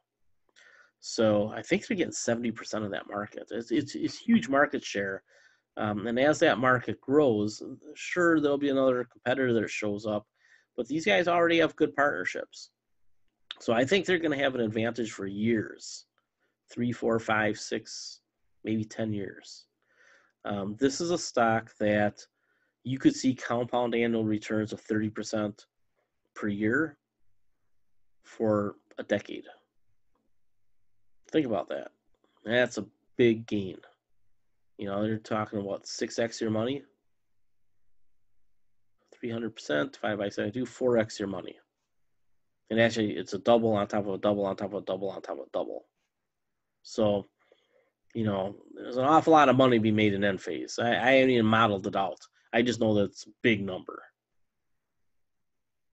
So I think they're getting 70% of that market. It's huge market share. And as that market grows, sure, there'll be another competitor that shows up. But these guys already have good partnerships. So I think they're going to have an advantage for years, 3, 4, 5, 6, maybe 10 years. This is a stock that you could see compound annual returns of 30% per year for a decade. Think about that. That's a big gain. They're talking about 6x your money, 300%, 5 by 72, 4x your money. And actually, it's a double on top of a double on top of a double on top of a double. So, there's an awful lot of money to be made in Enphase. I haven't even modeled it out. I just know that it's a big number.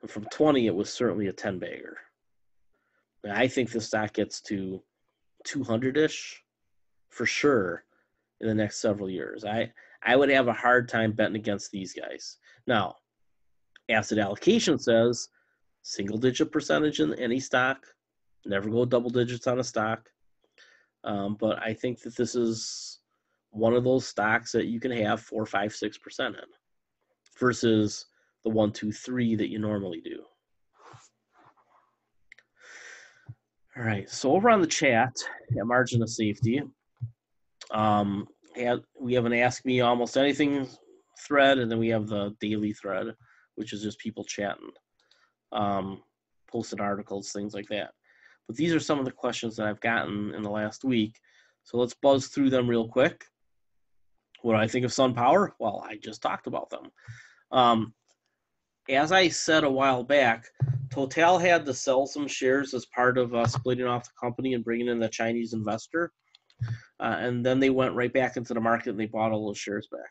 And from 20, it was certainly a 10-bagger. I think the stock gets to 200-ish for sure in the next several years. I would have a hard time betting against these guys. Now, asset allocation says single-digit percentage in any stock. Never go double digits on a stock. But I think that this is one of those stocks that you can have 4, 5, 6% in versus the 1, 2, 3 that you normally do. All right, so over on the chat at Margin of Safety, we have an Ask Me Almost Anything thread, and then we have the daily thread, which is just people chatting, posting articles, things like that. But these are some of the questions that I've gotten in the last week. So let's buzz through them real quick. What do I think of SunPower? Well, I just talked about them. As I said a while back, Total had to sell some shares as part of splitting off the company and bringing in the Chinese investor. And then they went right back into the market and they bought all those shares back.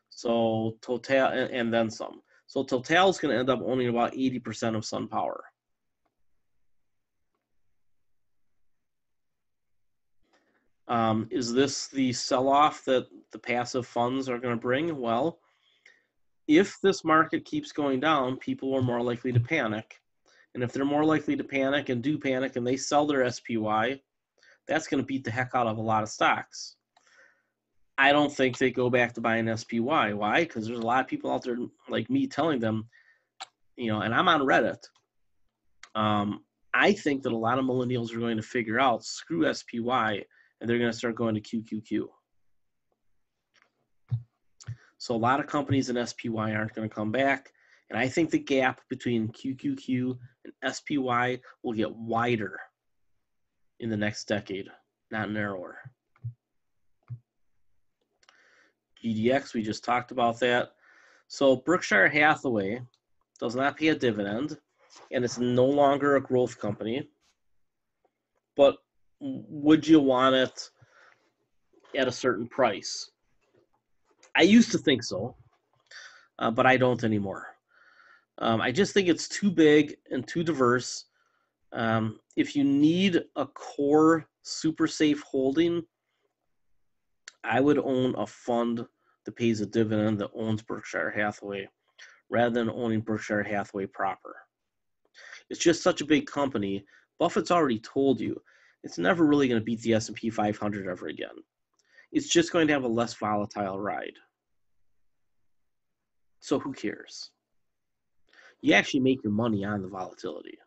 So Total, and then some. So Total is going to end up owning about 80% of SunPower. Is this the sell-off that the passive funds are going to bring? Well, if this market keeps going down, people are more likely to panic. And if they're more likely to panic and do panic and they sell their SPY, that's going to beat the heck out of a lot of stocks. I don't think they go back to buying SPY. Why? Because there's a lot of people out there like me telling them, and I'm on Reddit, I think that a lot of millennials are going to figure out, screw SPY, and they're going to start going to QQQ. So a lot of companies in SPY aren't going to come back. And I think the gap between QQQ and SPY will get wider in the next decade, not narrower. GDX, we just talked about that. So Berkshire Hathaway does not pay a dividend, and it's no longer a growth company. But would you want it at a certain price? I used to think so, but I don't anymore. I just think it's too big and too diverse. If you need a core super safe holding, I would own a fund that pays a dividend that owns Berkshire Hathaway rather than owning Berkshire Hathaway proper. It's just such a big company. Buffett's already told you it's never really going to beat the S&P 500 ever again. It's just going to have a less volatile ride. So who cares? You actually make your money on the volatility.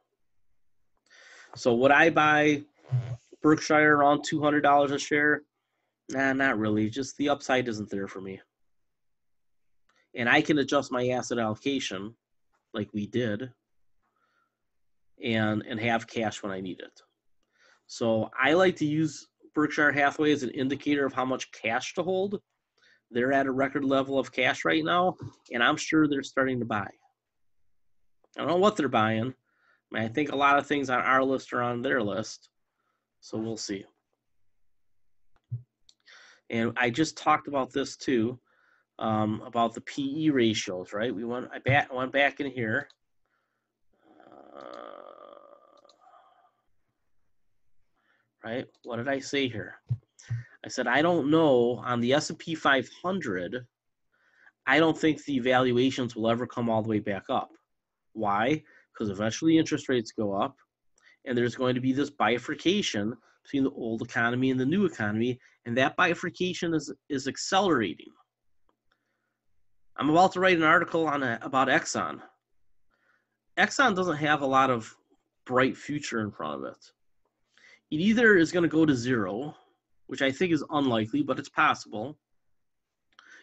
So would I buy Berkshire around $200 a share? Nah, not really. Just the upside isn't there for me. And I can adjust my asset allocation like we did and have cash when I need it. So I like to use Berkshire Hathaway as an indicator of how much cash to hold. They're at a record level of cash right now, and I'm sure they're starting to buy. I don't know what they're buying. I think a lot of things on our list are on their list, so we'll see. And I just talked about this too, about the PE ratios, right? I went back in here. Right? What did I say here? I said, I don't know. On the S&P 500, I don't think the valuations will ever come all the way back up. Why? Because eventually interest rates go up, and there's going to be this bifurcation between the old economy and the new economy, and that bifurcation is accelerating. I'm about to write an article about Exxon. Exxon doesn't have a lot of bright future in front of it. It either is going to go to zero, which I think is unlikely, but it's possible.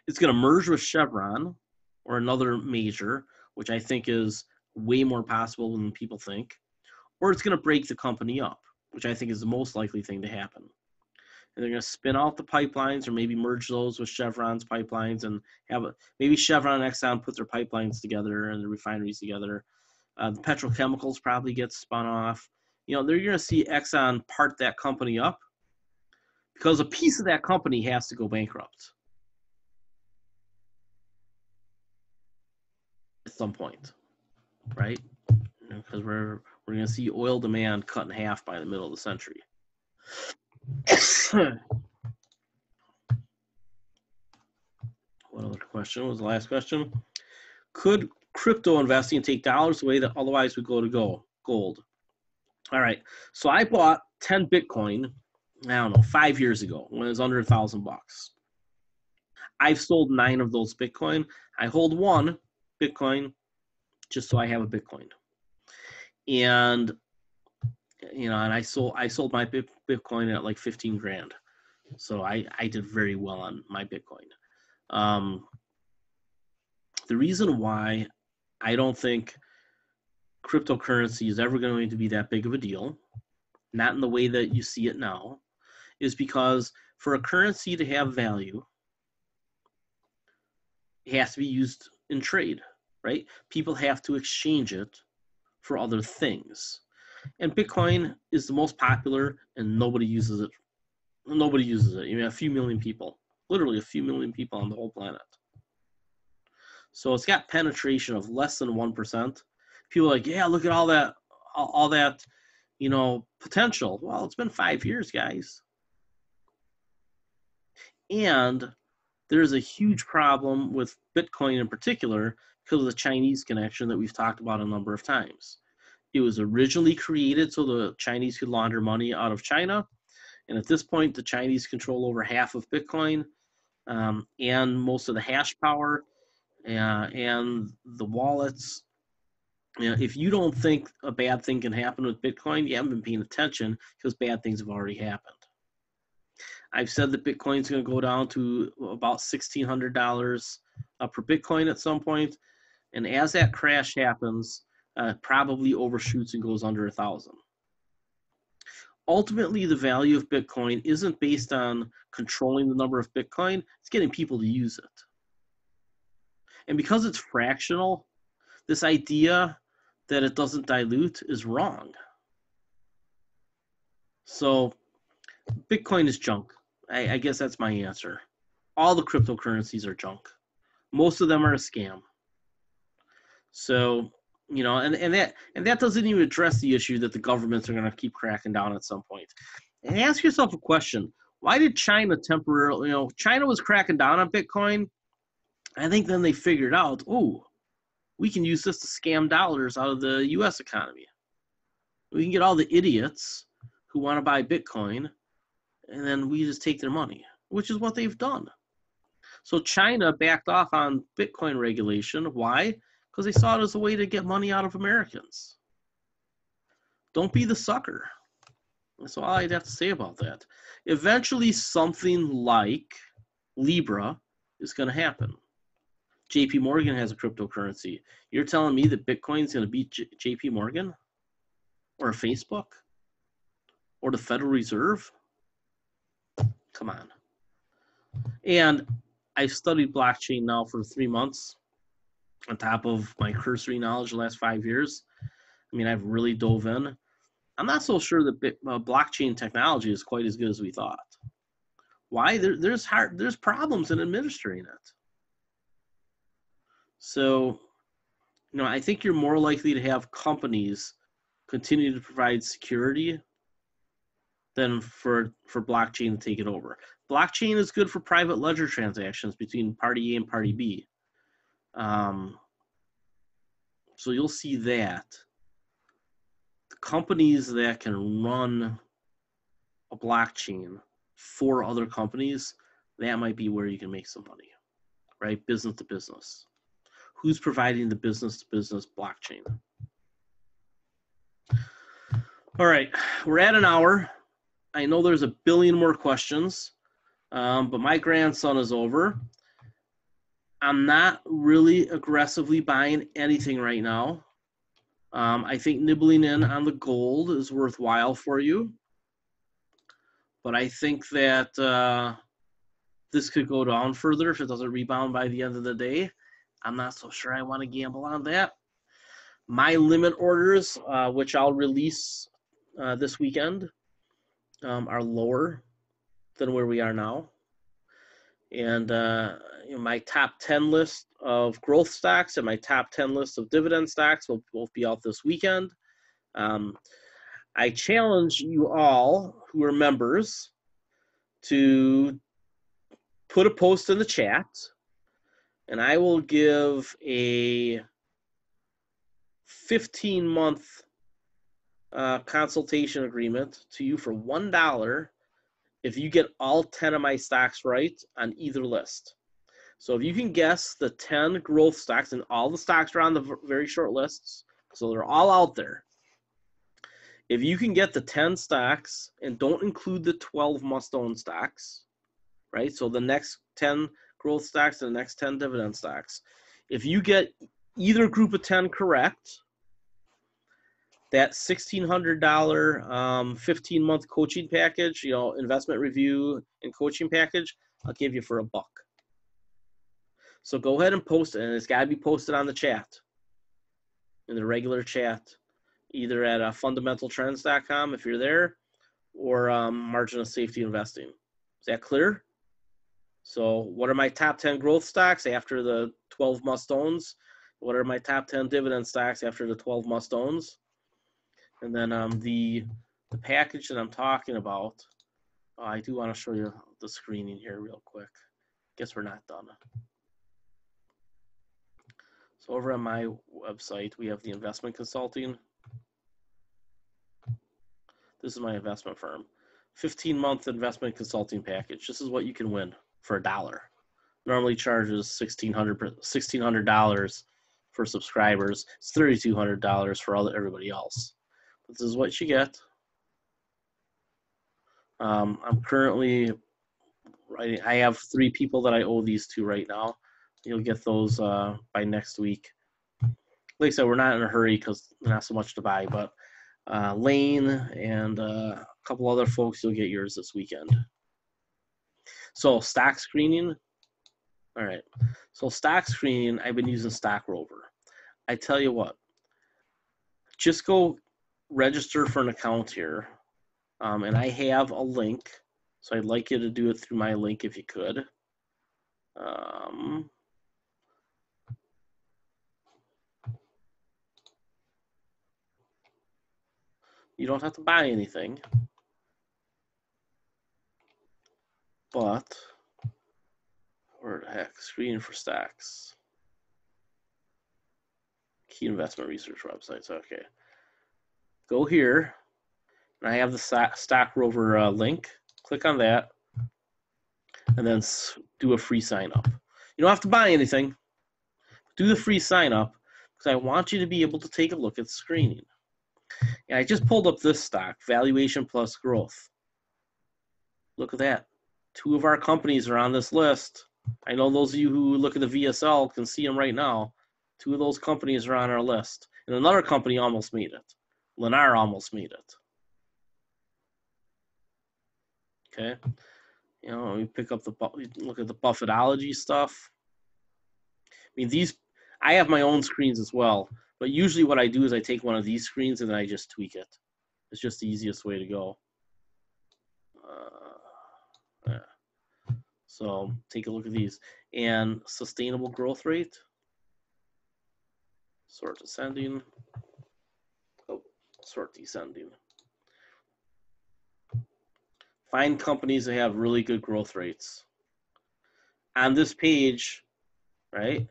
It's going to merge with Chevron or another major, which I think is way more possible than people think. Or it's going to break the company up, which I think is the most likely thing to happen. And they're going to spin out the pipelines or maybe merge those with Chevron's pipelines and maybe Chevron and Exxon put their pipelines together and the refineries together. The petrochemicals probably get spun off. They're going to see Exxon part that company up because a piece of that company has to go bankrupt at some point, right? Because we're going to see oil demand cut in half by the middle of the century. What other question was the last question? Could crypto investing take dollars away that otherwise would go to gold? All right. So I bought 10 Bitcoin, 5 years ago when it was under $1,000. I've sold 9 of those Bitcoin. I hold 1 Bitcoin just so I have a Bitcoin. And and I sold my Bitcoin at like 15 grand. So I did very well on my Bitcoin. The reason why I don't think cryptocurrency is ever going to be that big of a deal, not in the way that you see it now, is because for a currency to have value, it has to be used in trade, right? People have to exchange it for other things. And Bitcoin is the most popular and nobody uses it. Nobody uses it. A few million people, literally a few million people on the whole planet. So it's got penetration of less than 1%. People are like, yeah, look at all that, potential. Well, it's been 5 years, guys. And there's a huge problem with Bitcoin in particular because of the Chinese connection that we've talked about a number of times. It was originally created so the Chinese could launder money out of China. And at this point, the Chinese control over half of Bitcoin and most of the hash power and the wallets. You know, if you don't think a bad thing can happen with Bitcoin, you haven't been paying attention because bad things have already happened. I've said that Bitcoin's going to go down to about $1,600 per Bitcoin at some point, and as that crash happens, probably overshoots and goes under 1,000. Ultimately, the value of Bitcoin isn't based on controlling the number of Bitcoin, it's getting people to use it. And because it's fractional, this idea that it doesn't dilute is wrong. So Bitcoin is junk. I guess that's my answer. All the cryptocurrencies are junk. Most of them are a scam. So, you know, and that doesn't even address the issue that the governments are going to keep cracking down at some point. And ask yourself a question. Why did China temporarily, China was cracking down on Bitcoin. I think then they figured out, we can use this to scam dollars out of the U.S. economy. We can get all the idiots who want to buy Bitcoin, and then we just take their money, which is what they've done. So China backed off on Bitcoin regulation. Why? Because they saw it as a way to get money out of Americans. Don't be the sucker. That's all I'd have to say about that. Eventually, something like Libra is going to happen. JP Morgan has a cryptocurrency. You're telling me that Bitcoin's going to beat JP Morgan? Or Facebook? Or the Federal Reserve? Come on. And I've studied blockchain now for 3 months on top of my cursory knowledge the last 5 years. I mean, I've really dove in. I'm not so sure that blockchain technology is quite as good as we thought. Why? There's problems in administering it. So, I think you're more likely to have companies continue to provide security than for blockchain to take it over. Blockchain is good for private ledger transactions between party A and party B. So you'll see that. The companies that can run a blockchain for other companies, that might be where you can make some money, right? Business to business. Who's providing the business to business blockchain? All right, we're at an hour. I know there's a billion more questions, but my grandson is over. I'm not really aggressively buying anything right now. I think nibbling in on the gold is worthwhile for you. But I think that this could go down further if it doesn't rebound by the end of the day. I'm not so sure I want to gamble on that. My limit orders, which I'll release this weekend, are lower than where we are now. And my top 10 list of growth stocks and my top 10 list of dividend stocks will both be out this weekend. I challenge you all who are members to put a post in the chat, and I will give a 15-month consultation agreement to you for $1 if you get all 10 of my stocks right on either list. So if you can guess the 10 growth stocks, and all the stocks are on the very short lists, so they're all out there. If you can get the 10 stocks and don't include the 12 must-own stocks, right? So the next 10 growth stocks and the next 10 dividend stocks. If you get either group of 10 correct, that $1,600 15-month coaching package, investment review and coaching package, I'll give you for $1. So go ahead and post it, and it's got to be posted on the chat, in the regular chat, either at fundamentaltrends.com if you're there, or Margin of Safety Investing. Is that clear? So what are my top 10 growth stocks after the 12 must-owns? What are my top 10 dividend stocks after the 12 must-owns? And then the package that I'm talking about, I do want to show you the screening here real quick. Guess we're not done. So over on my website, we have the investment consulting. This is my investment firm. 15-month investment consulting package. This is what you can win for $1. Normally charges $1,600 for subscribers. It's $3,200 for everybody else. But this is what you get. I'm currently writing. I have 3 people that I owe these to right now. You'll get those by next week. Like I said, we're not in a hurry because not so much to buy, but Lane and a couple other folks, you'll get yours this weekend. So stock screening. All right. So stock screening, I've been using Stock Rover. I tell you what, just go register for an account here. And I have a link. So I'd like you to do it through my link if you could. You don't have to buy anything. But where the heck? Screening for stocks. Key investment research websites. Okay. Go here. And I have the Stock Rover link. Click on that. And then do a free sign up. You don't have to buy anything. Do the free sign up because I want you to be able to take a look at screening. And I just pulled up this stock, valuation plus growth. Look at that. 2 of our companies are on this list. I know those of you who look at the VSL can see them right now. 2 of those companies are on our list. And another company almost made it. Lennar almost made it. Okay. You know, we pick up look at the Buffettology stuff. I mean, I have my own screens as well. But usually what I do is I take one of these screens and then I just tweak it. It's just the easiest way to go. Yeah. So take a look at these. And sustainable growth rate. Sort ascending. Oh, sort descending. Find companies that have really good growth rates. On this page, right?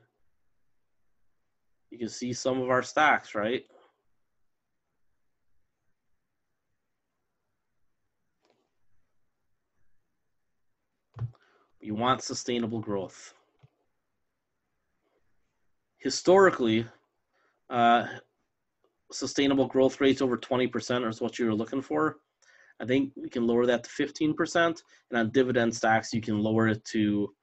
You can see some of our stocks, right? You want sustainable growth. Historically, sustainable growth rates over 20% is what you're looking for. I think we can lower that to 15%. And on dividend stocks, you can lower it to,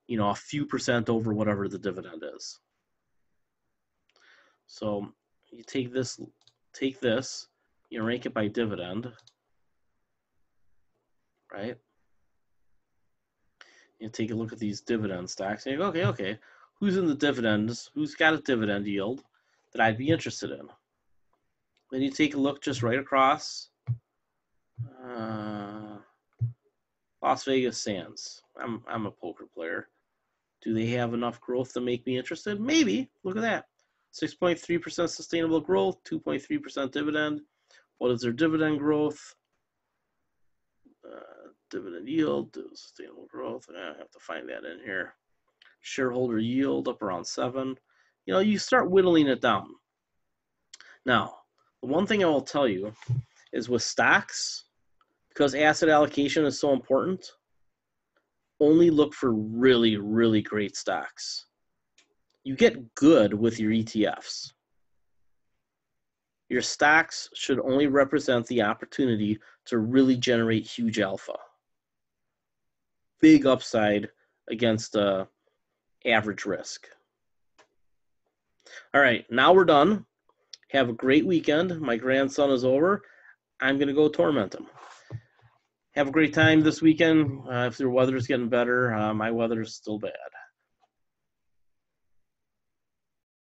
you know, a few percent over whatever the dividend is. So you take this, you rank it by dividend, right? You take a look at these dividend stocks and you go, okay, who's in the dividends? Who's got a dividend yield that I'd be interested in? Then you take a look just right across. Las Vegas Sands. I'm a poker player. Do they have enough growth to make me interested? Maybe. Look at that. 6.3% sustainable growth, 2.3% dividend. What is their dividend growth? Dividend yield, sustainable growth. I have to find that in here. Shareholder yield up around 7. You know, you start whittling it down. Now, the one thing I will tell you is with stocks, because asset allocation is so important, only look for really, really great stocks. You get good with your ETFs. Your stocks should only represent the opportunity to really generate huge alpha. Big upside against average risk. All right, now we're done. Have a great weekend. My grandson is over. I'm going to go torment him. Have a great time this weekend. If their weather is getting better, my weather is still bad.